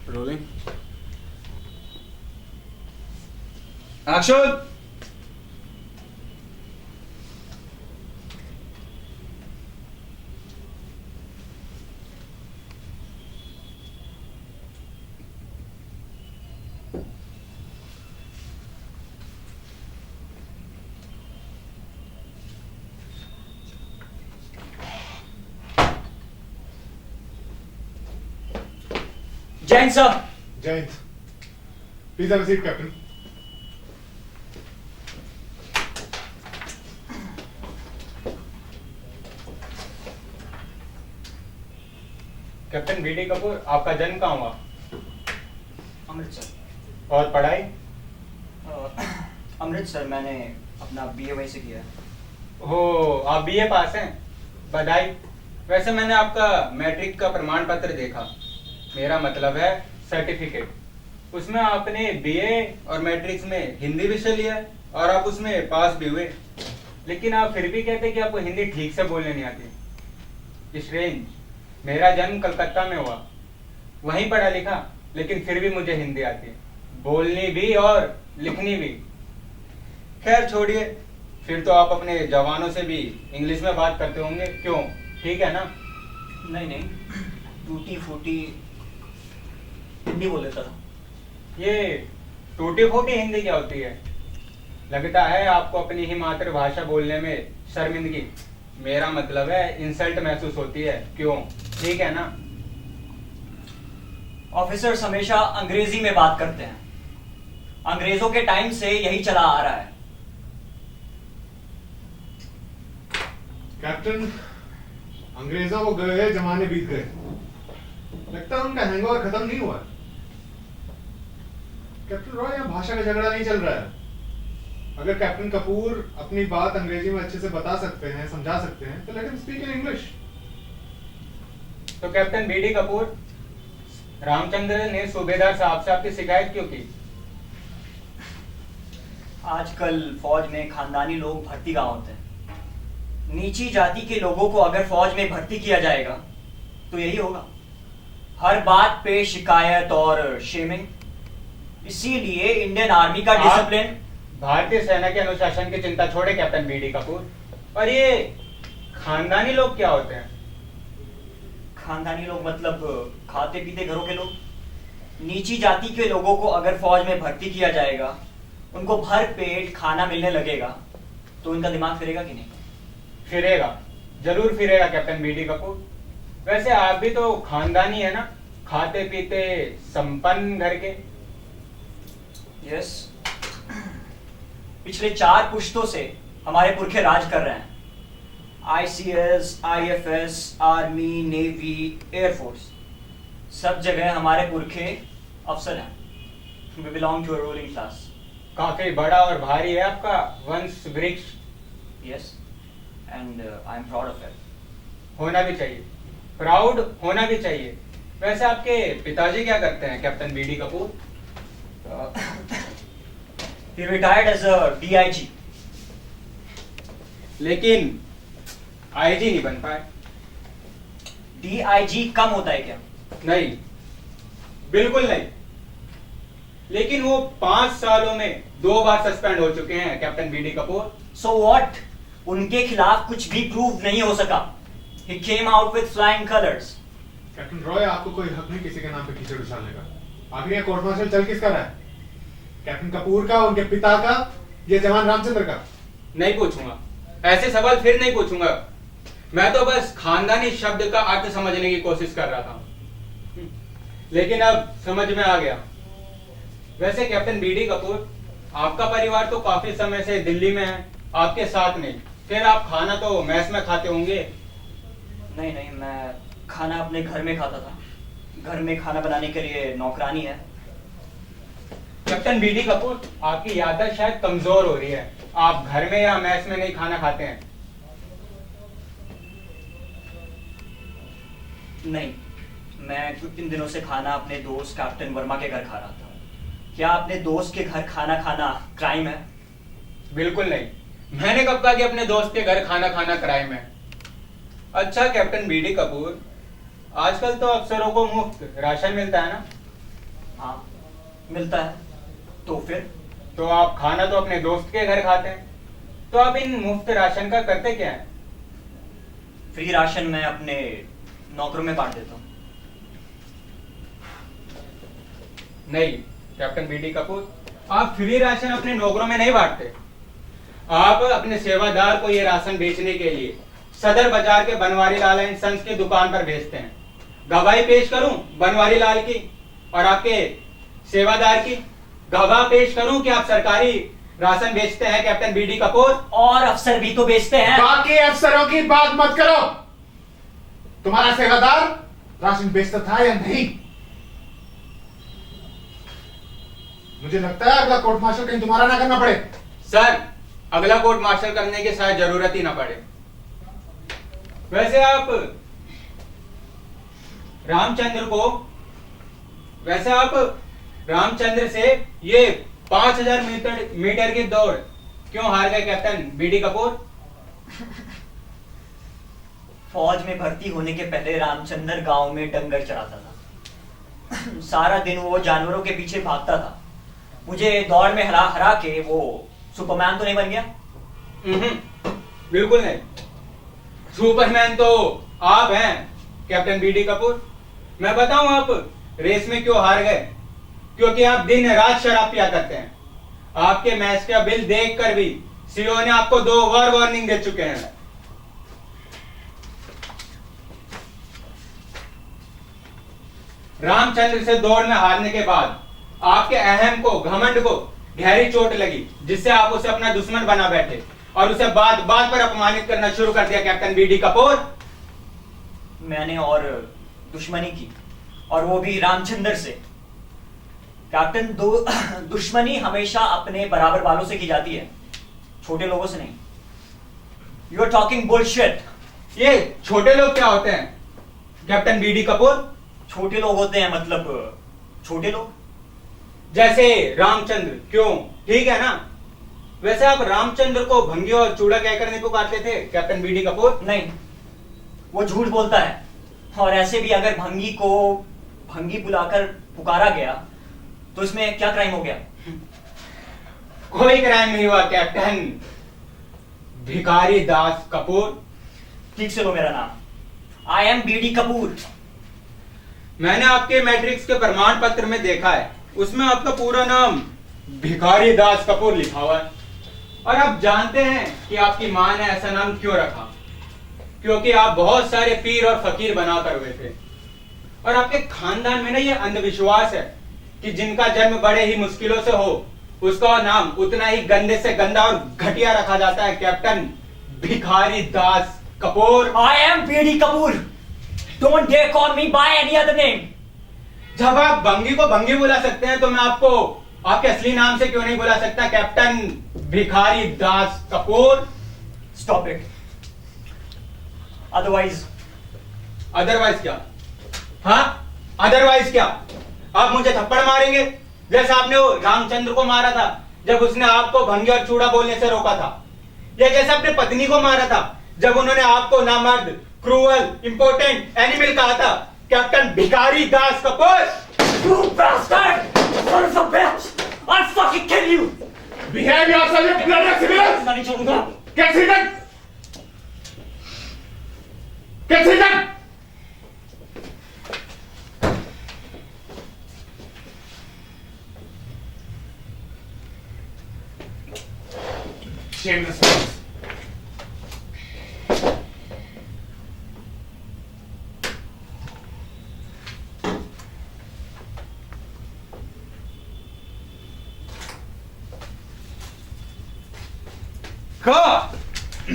Rolling action. Jain sir. Jain, please have a seat captain. Captain BD Kapoor, आपका जन्म कहाँ हुआ? अमृतसर। और पढ़ाई? अमृतसर मैंने अपना बीए वहीं से किया। हो, आप बीए पास हैं, बधाई। वैसे मैंने आपका मैट्रिक का प्रमाण पत्र देखा, मेरा मतलब है सर्टिफिकेट। उसमें आपने बीए और मैट्रिक्स में हिंदी विषय लिया है और आप उसमें पास भी हुए, लेकिन आप फिर भी कहते कि आपको हिंदी ठीक से बोलने नहीं आती। स्ट्रेंज। मेरा जन्म कलकत्ता में हुआ, वहीं पढ़ा लिखा, लेकिन फिर भी मुझे हिंदी आती है, बोलनी भी और लिखनी भी। खैर छोड़िए, फिर तो आप अपने जवानों से भी इंग्लिश में बात करते होंगे, क्यों? ठीक है ना? नहीं नहीं, टूटी फूटी हिंदी बोल लेता था। ये टूटी फूटी हिंदी क्या होती है? लगता है आपको अपनी ही मातृभाषा बोलने में शर्मिंदगी, मेरा मतलब है इंसल्ट महसूस होती है, क्यों? ठीक है ना? ऑफिसर्स हमेशा अंग्रेजी में बात करते हैं, अंग्रेजों के टाइम से यही चला आ रहा है। कैप्टन, अंग्रेजों को गए जमाने बीत गए, लगता है उनका हैंगओवर खत्म नहीं हुआ। कैप्टन रॉय, यहाँ भाषा का झगड़ा नहीं चल रहा है। अगर कैप्टन कपूर अपनी बात अंग्रेजी में अच्छे से बता सकते हैं, समझा सकते हैं, तो let him speak in English. तो कैप्टन बीडी कपूर, रामचंद्र ने सूबेदार साहब से आपकी शिकायत क्यों की? आजकल फौज में खानदानी लोग भर्ती कहाँ होते हैं। नीची जाति के लोगों को अगर फौज में भर्ती किया जाएगा तो यही होगा, हर बात पे शिकायत और शेमिंग। इसीलिए इंडियन आर्मी का डिसिप्लिन। भारतीय सेना के अनुशासन की चिंता छोड़े कैप्टन बीडी कपूर। और ये खानदानी लोग क्या होते हैं? खानदानी लोग मतलब खाते पीते घरों के लोग। नीची जाति के लोगों को अगर फौज में भर्ती किया जाएगा, उनको भर पेट खाना मिलने लगेगा, तो उनका दिमाग फिरेगा कि नहीं? फिरेगा, जरूर फिरेगा कैप्टन बीडी कपूर। वैसे आप भी तो खानदानी है ना, खाते पीते संपन्न घर के। यस, पिछले 4 पुश्तों से हमारे पुरखे राज कर रहे हैं। ICS, IFS, army, navy, air force, सब जगह हमारे पुरखे अफसर हैं। We belong to a ruling class. काफी बड़ा और भारी है आपका वंश वृक्ष। Yes, and I am proud of it. होना भी चाहिए, प्राउड होना भी चाहिए। वैसे आपके पिताजी क्या करते हैं captain BD Kapoor? He retired as a DIG. लेकिन आईजी नहीं बन पाए। DIG कम होता है क्या? नहीं, बिल्कुल नहीं। लेकिन वो 5 सालों में 2 बार सस्पेंड हो चुके हैं captain BD Kapoor. So what? उनके खिलाफ कुछ भी प्रूव नहीं हो सका। He came out with flying colors. Captain Roy, आपको कोई हक नहीं किसी के नाम पे कीचड़ उछालने का। आखिर ये कोर्ट मार्शल चल किसका रहा है? कैप्टन कपूर का, उनके पिता का, या जवान रामचंद्र का? नहीं पूछूंगा, ऐसे सवाल फिर नहीं पूछूंगा। मैं तो बस खानदानी शब्द का अर्थ समझने की कोशिश कर रहा था, लेकिन अब समझ में आ गया। वैसे कैप्टन बीडी कपूर, आपका परिवार तो काफी समय से दिल्ली में है, आपके साथ नहीं, फिर आप खाना तो मैस में खाते होंगे? नहीं नहीं, मैं खाना अपने घर में खाता था। घर में खाना बनाने के लिए नौकरानी है। कैप्टन बीडी कपूर, आपकी याददाश्त शायद कमजोर हो रही है। आप घर में या मैस में नहीं खाना खाते हैं? नहीं, मैं कुछ दिनों से खाना अपने दोस्त कैप्टन वर्मा के घर खा रहा था। क्या अपने दोस्त के घर खाना खाना क्राइम है? बिल्कुल नहीं, मैंने कब कहा कि अपने दोस्त के घर खाना खाना क्राइम है। अच्छा कैप्टन बीडी कपूर, आजकल तो अफसरों को मुफ्त राशन मिलता है ना? हाँ, मिलता है। तो फिर तो आप खाना तो अपने दोस्त के घर खाते हैं, तो आप इन मुफ्त राशन का करते क्या है? फ्री राशन मैं अपने नौकरों में बांट देता हूँ। नहीं कैप्टन बीडी कपूर, आप फ्री राशन अपने नौकरों में नहीं बांटते। आप अपने सेवादार को ये राशन बेचने के लिए सदर बाजार के बनवारी लाल एंड सन्स की दुकान पर भेजते हैं। गवाही पेश करूं बनवारी लाल की और आपके सेवादार की? गवाह पेश करूं कि आप सरकारी राशन बेचते हैं कैप्टन बीडी कपूर? और अफसर भी तो बेचते हैं। बाकी अफसरों की बात मत करो। तुम्हारा सेवादार राशन बेचता था या नहीं? मुझे लगता है अगला कोर्ट मार्शल कहीं तुम्हारा ना करना पड़े। सर, अगला कोर्ट मार्शल करने की शायद जरूरत ही ना पड़े। वैसे आप रामचंद्र से ये 5000 मीटर की दौड़ क्यों हार गए कैप्टन बीडी कपूर? फौज में भर्ती होने के पहले रामचंद्र गांव में डंगर चराता था। सारा दिन वो जानवरों के पीछे भागता था। मुझे दौड़ में हरा हरा के वो सुपरमैन तो नहीं बन गया? बिल्कुल नहीं। सुपरमैन तो आप हैं कैप्टन बीडी कपूर। मैं बताऊं आप रेस में क्यों हार गए? क्योंकि आप दिन रात शराब पिया करते हैं। आपके मैच का बिल देखकर भी सीओ ने आपको 2 बार वार्निंग दे चुके हैं। रामचंद्र से दौड़ में हारने के बाद आपके अहम को, घमंड को गहरी चोट लगी, जिससे आप उसे अपना दुश्मन बना बैठे और उसे बात बात पर अपमानित करना शुरू कर दिया कैप्टन बीडी कपूर। मैंने और दुश्मनी की, और वो भी रामचंद्र से। कैप्टन, दुश्मनी हमेशा अपने बराबर वालों से की जाती है, छोटे लोगों से नहीं। You are talking bullshit. ये छोटे लोग क्या होते हैं कैप्टन बीडी कपूर? छोटे लोग होते हैं मतलब छोटे लोग, जैसे रामचंद्र। क्यों, ठीक है ना? वैसे आप रामचंद्र को भंगी और चूड़ा कहकर नहीं पुकारते थे कैप्टन बीडी कपूर? नहीं, वो झूठ बोलता है। और ऐसे भी अगर भंगी को भंगी बुलाकर पुकारा गया तो इसमें क्या क्राइम हो गया? कोई क्राइम नहीं हुआ कैप्टन भिखारी दास कपूर। ठीक से लो मेरा नाम। I am BD Kapoor. मैंने आपके मैट्रिक्स के प्रमाण पत्र में देखा है, उसमें आपका पूरा नाम भिखारी दास कपूर लिखा हुआ है। और आप जानते हैं कि आपकी मां ने ऐसा नाम क्यों रखा? क्योंकि आप बहुत सारे पीर और फकीर बनाकर हुए थे। और आपके खानदान में ना ये अंधविश्वास है कि जिनका जन्म बड़े ही मुश्किलों से हो, उसका नाम उतना ही गंदे से गंदा और घटिया रखा जाता है captain Bhikhari Das Kapoor. I am BD Kapoor. Don't dare call me by any other name. जब आप भंगी को भंगी बुला सकते हैं तो मैं आपको आपके असली नाम से क्यों नहीं बुला सकता captain Bhikhari Das Kapoor? Stop it. Otherwise क्या? हाँ, अदरवाइज क्या? आप मुझे थप्पड़ मारेंगे जैसे आपने वो रामचंद्र को मारा था जब उसने आपको भंगी और चूड़ा बोलने से रोका था, या जैसे अपने पत्नी को मारा था जब उन्होंने आपको नामर्द, क्रूअल, इंपोर्टेंट एनिमल कहा था captain Bhikhari Das Kapoor. You bastard! Son of a bitch! I'll fucking kill you! Behave yourself, you bloody civilians! मैं नहीं छोड़ूंगा। Get seated! Get seated! Shameless fellows. God!